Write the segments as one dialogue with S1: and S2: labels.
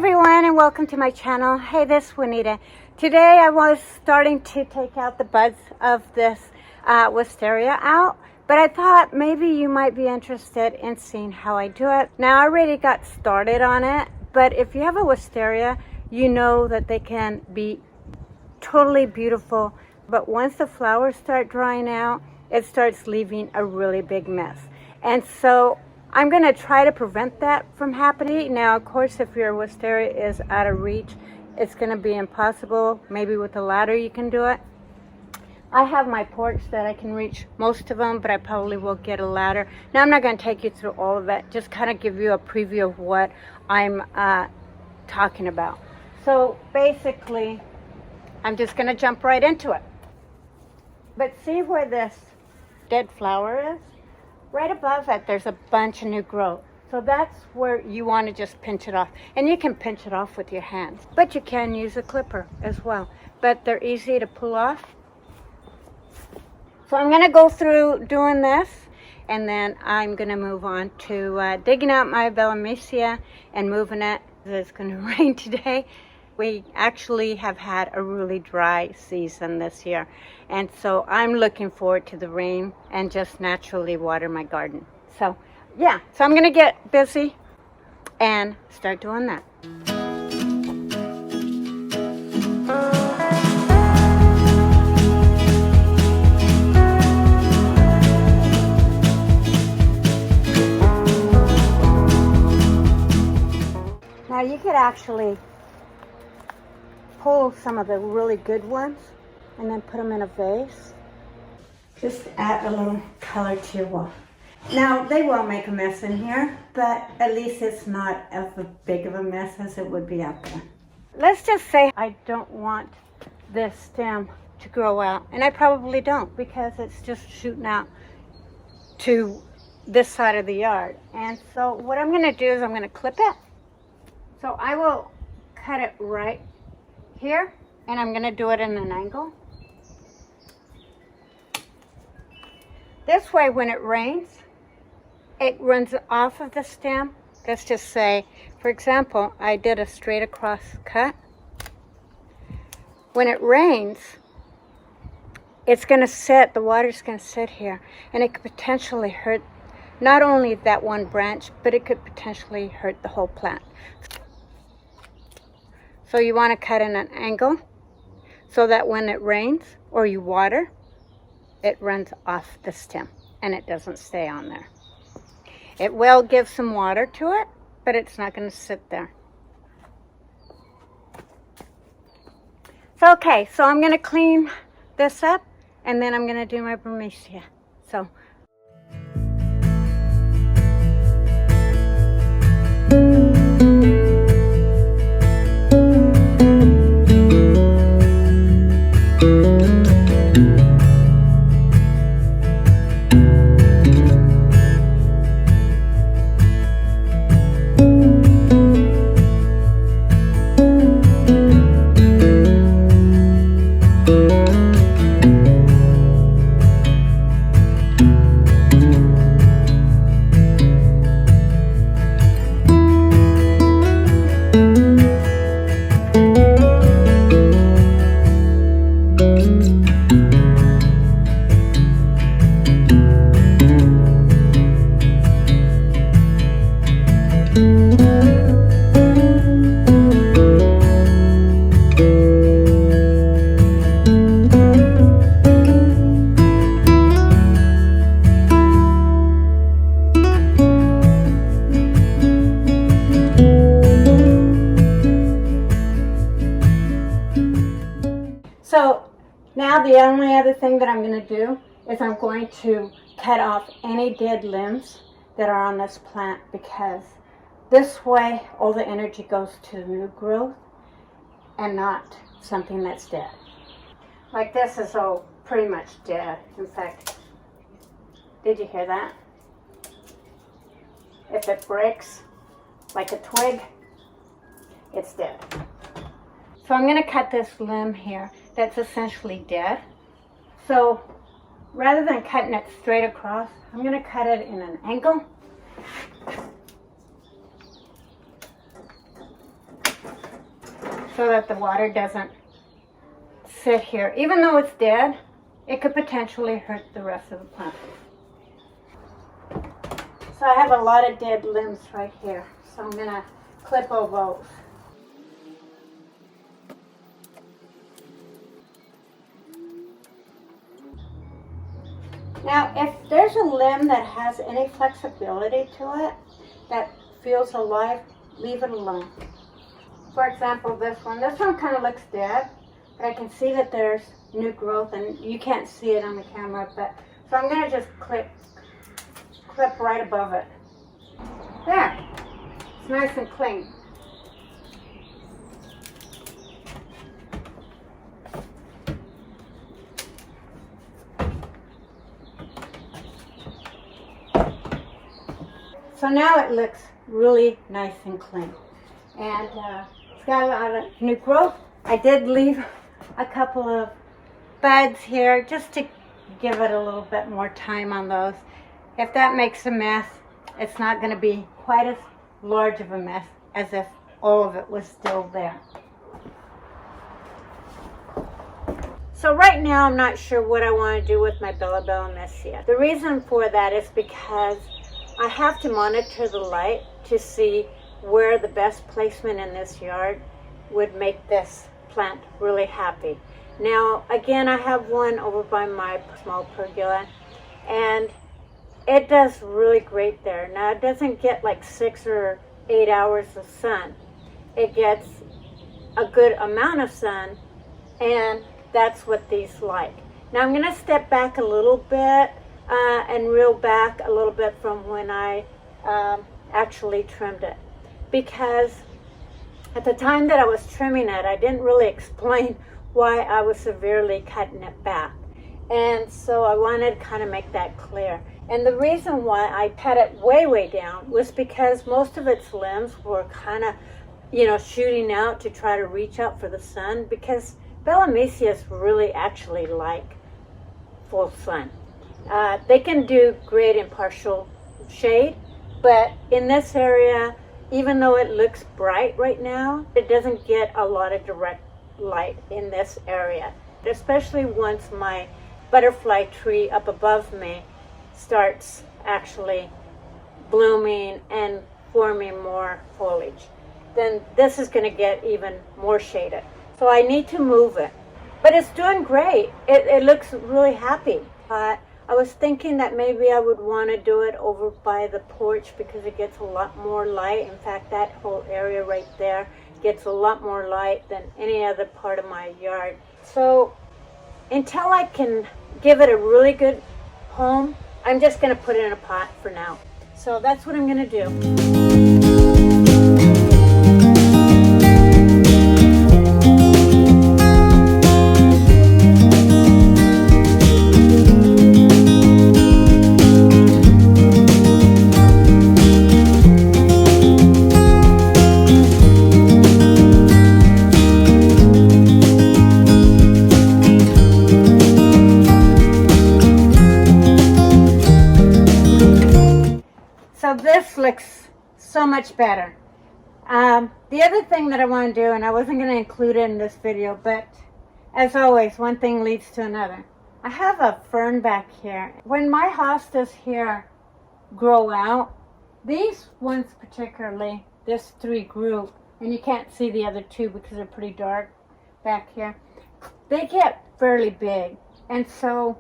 S1: everyone, and welcome to my channel. Hey, this is Juanita. Today I was starting to take out the buds of this Wisteria out, but I thought maybe you might be interested in seeing how I do it. Now I already got started on it, but if you have a Wisteria, you know that they can be totally beautiful, but once the flowers start drying out, it starts leaving a really big mess. And so I'm going to try to prevent that from happening. Now, of course, if your wisteria is out of reach, it's going to be impossible. Maybe with a ladder you can do it. I have my porch that I can reach most of them, but I probably will get a ladder. Now, I'm not going to take you through all of it, just kind of give you a preview of what I'm talking about. So basically, I'm just going to jump right into it. But see where this dead flower is? Right above it, there's a bunch of new growth. So that's where you want to just pinch it off. And you can pinch it off with your hands, but you can use a clipper as well. But they're easy to pull off. So I'm going to go through doing this, and then I'm going to move on to digging out my Bellissima and moving it. It's going to rain today. We actually have had a really dry season this year, and so I'm looking forward to the rain and just naturally water my garden. So yeah, so I'm gonna get busy and start doing that. Now you could actually pull some of the really good ones and then put them in a vase. Just add a little color to your wall. Now they will make a mess in here, but at least it's not as big of a mess as it would be out there. Let's just say I don't want this stem to grow out, and I probably don't, because it's just shooting out to this side of the yard. And so what I'm going to do is I'm going to clip it. So I will cut it right here, and I'm going to do it in an angle. This way, when it rains, it runs off of the stem. Let's just say, for example, I did a straight across cut. When it rains, it's going to sit, the water's going to sit here, and it could potentially hurt not only that one branch, but it could potentially hurt the whole plant. So you want to cut in an angle so that when it rains or you water, it runs off the stem and it doesn't stay on there. It will give some water to it, but it's not going to sit there. So, okay, so I'm going to clean this up, and then I'm going to do my Bellissima. So. So now the only other thing that I'm going to do is I'm going to cut off any dead limbs that are on this plant, because this way all the energy goes to new growth and not something that's dead. Like this is all pretty much dead. In fact, did you hear that? If it breaks like a twig, it's dead. So I'm going to cut this limb here that's essentially dead. So rather than cutting it straight across, I'm going to cut it in an angle. so that the water doesn't sit here. Even though it's dead, it could potentially hurt the rest of the plant. So I have a lot of dead limbs right here, so I'm going to clip all those. Now, if there's a limb that has any flexibility to it, that feels alive, leave it alone. For example, this one kind of looks dead, but I can see that there's new growth, and you can't see it on the camera, but so I'm going to just clip right above it. There, it's nice and clean. So now it looks really nice and clean. And it's got a lot of new growth. I did leave a couple of buds here just to give it a little bit more time on those. If that makes a mess, it's not going to be quite as large of a mess as if all of it was still there. So right now I'm not sure what I want to do with my Bellissima. The reason for that is because I have to monitor the light to see where the best placement in this yard would make this plant really happy. Now again, I have one over by my small pergola, and it does really great there. Now it doesn't get like 6 or 8 hours of sun. It gets a good amount of sun, and that's what these like. Now I'm going to step back a little bit and reel back a little bit from when I actually trimmed it, because at the time that I was trimming it, I didn't really explain why I was severely cutting it back, and so I wanted to kind of make that clear. And the reason why I cut it way down was because most of its limbs were kind of, shooting out to try to reach out for the sun, because Bellimisias really actually like full sun. They can do great in partial shade, but in this area, even though it looks bright right now, it doesn't get a lot of direct light in this area, especially once my butterfly tree up above me starts actually blooming and forming more foliage. Then this is going to get even more shaded. So I need to move it. But it's doing great. It looks really happy. I was thinking that maybe I would want to do it over by the porch because it gets a lot more light. In fact, that whole area right there gets a lot more light than any other part of my yard. So until I can give it a really good home, I'm just going to put it in a pot for now. So that's what I'm going to do. So this looks so much better. The other thing that I want to do, and I wasn't going to include it in this video, but as always, one thing leads to another. I have a fern back here. When my hostas here grow out, these ones particularly, this 3 grew, and you can't see the other 2 because they're pretty dark back here. They get fairly big, and so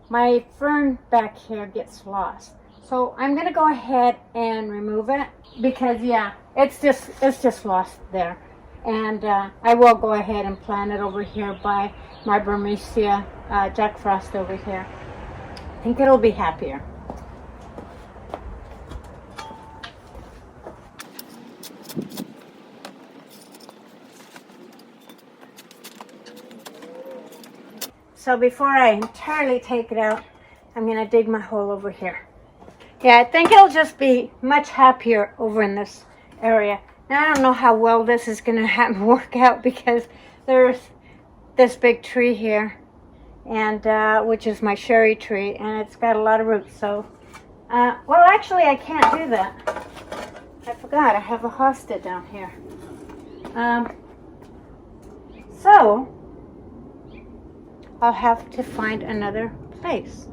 S1: my fern back here gets lost. So I'm going to go ahead and remove it because, yeah, it's just lost there. And I will go ahead and plant it over here by my Bellissima Jack Frost over here. I think it'll be happier. So before I entirely take it out, I'm going to dig my hole over here. Yeah, I think it'll just be much happier over in this area. Now, I don't know how well this is going to work out because there's this big tree here, and which is my cherry tree, and it's got a lot of roots. So, well, actually, I can't do that. I forgot. I have a hosta down here. So I'll have to find another place.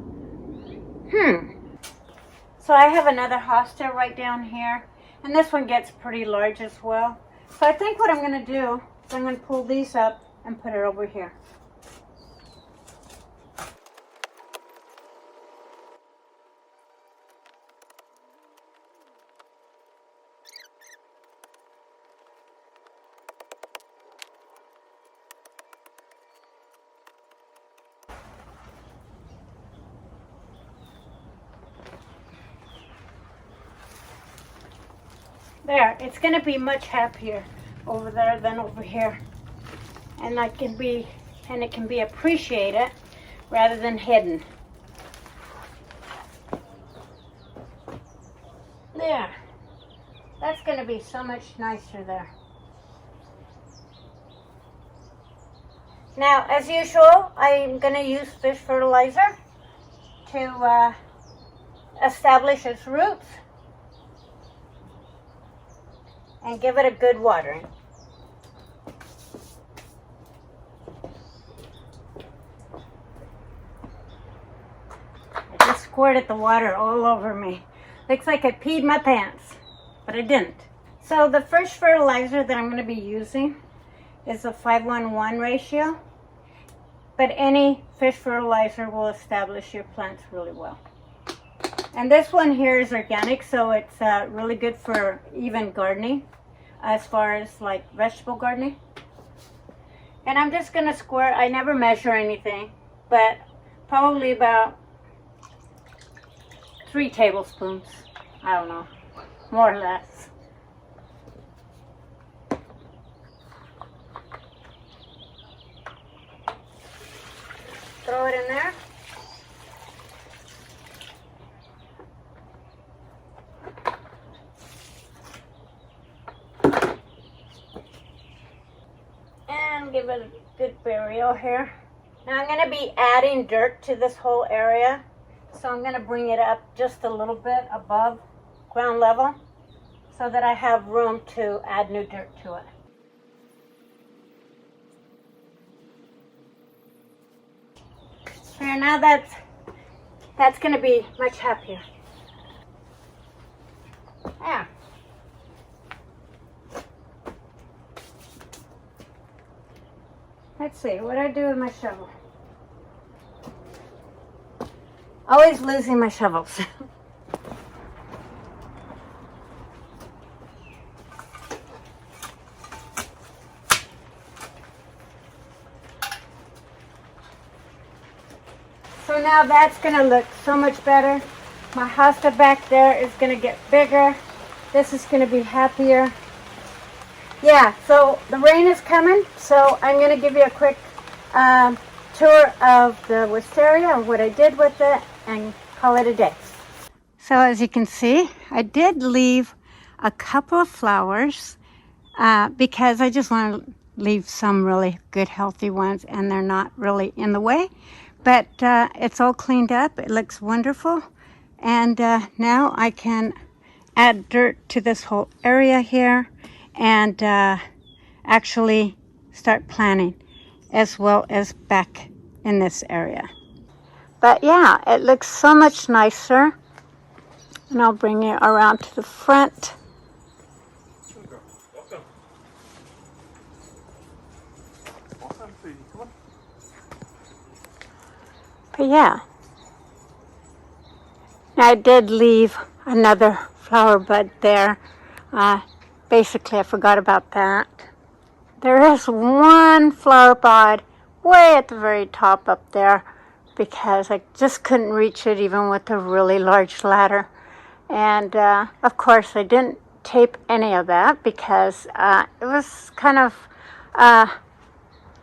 S1: So I have another hosta right down here, and this one gets pretty large as well. So I think what I'm going to do is I'm going to pull these up and put it over here. There, it's going to be much happier over there than over here. And it can be appreciated rather than hidden. There. That's going to be so much nicer there. Now, as usual, I'm going to use fish fertilizer to establish its roots and give it a good watering. I just squirted the water all over me. Looks like I peed my pants, but I didn't. So the first fertilizer that I'm going to be using is a 5:1:1 ratio, but any fish fertilizer will establish your plants really well. And this one here is organic, so it's really good for even gardening, as far as like vegetable gardening. And I'm just going to squirt. I never measure anything, but probably about 3 tablespoons. I don't know, more or less. Throw it in there. And give it a good burial here. Now I'm going to be adding dirt to this whole area. So I'm going to bring it up just a little bit above ground level so that I have room to add new dirt to it. Here, now that's going to be much happier. Yeah. Let's see, what do I do with my shovel? Always losing my shovels. So now that's going to look so much better. My hosta back there is going to get bigger. This is going to be happier. Yeah, so the rain is coming, so I'm going to give you a quick tour of the wisteria and what I did with it and call it a day. So as you can see, I did leave a couple of flowers because I just want to leave some really good healthy ones and they're not really in the way. But it's all cleaned up. It looks wonderful. And now I can add dirt to this whole area here and actually start planting as well as back in this area. But yeah, it looks so much nicer. And I'll bring you around to the front. But yeah, I did leave another flower bud there. Basically, I forgot about that. There is one flower bud way at the very top up there because I just couldn't reach it even with a really large ladder. And of course, I didn't tape any of that because it was kind of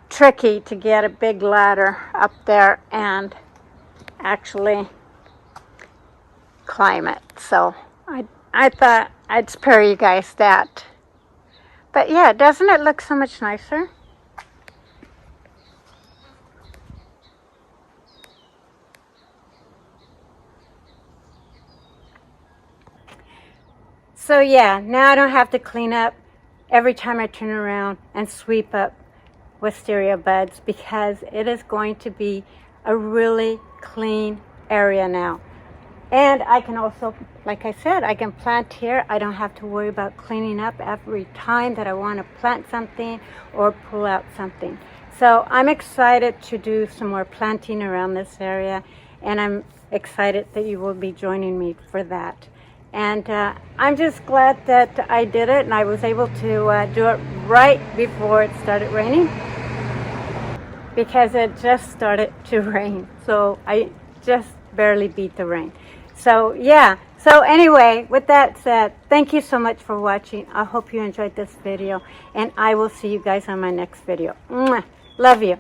S1: tricky to get a big ladder up there and actually climb it. So I thought I'd spare you guys that. But yeah, doesn't it look so much nicer? So yeah, now I don't have to clean up every time I turn around and sweep up wisteria buds because it is going to be a really clean area now. And I can also, like I said, I can plant here. I don't have to worry about cleaning up every time that I want to plant something or pull out something. So I'm excited to do some more planting around this area, and I'm excited that you will be joining me for that. And I'm just glad that I did it, and I was able to do it right before it started raining, because it just started to rain. So I just barely beat the rain. So yeah, so anyway, with that said, thank you so much for watching. I hope you enjoyed this video, and I will see you guys on my next video. Mwah. Love you.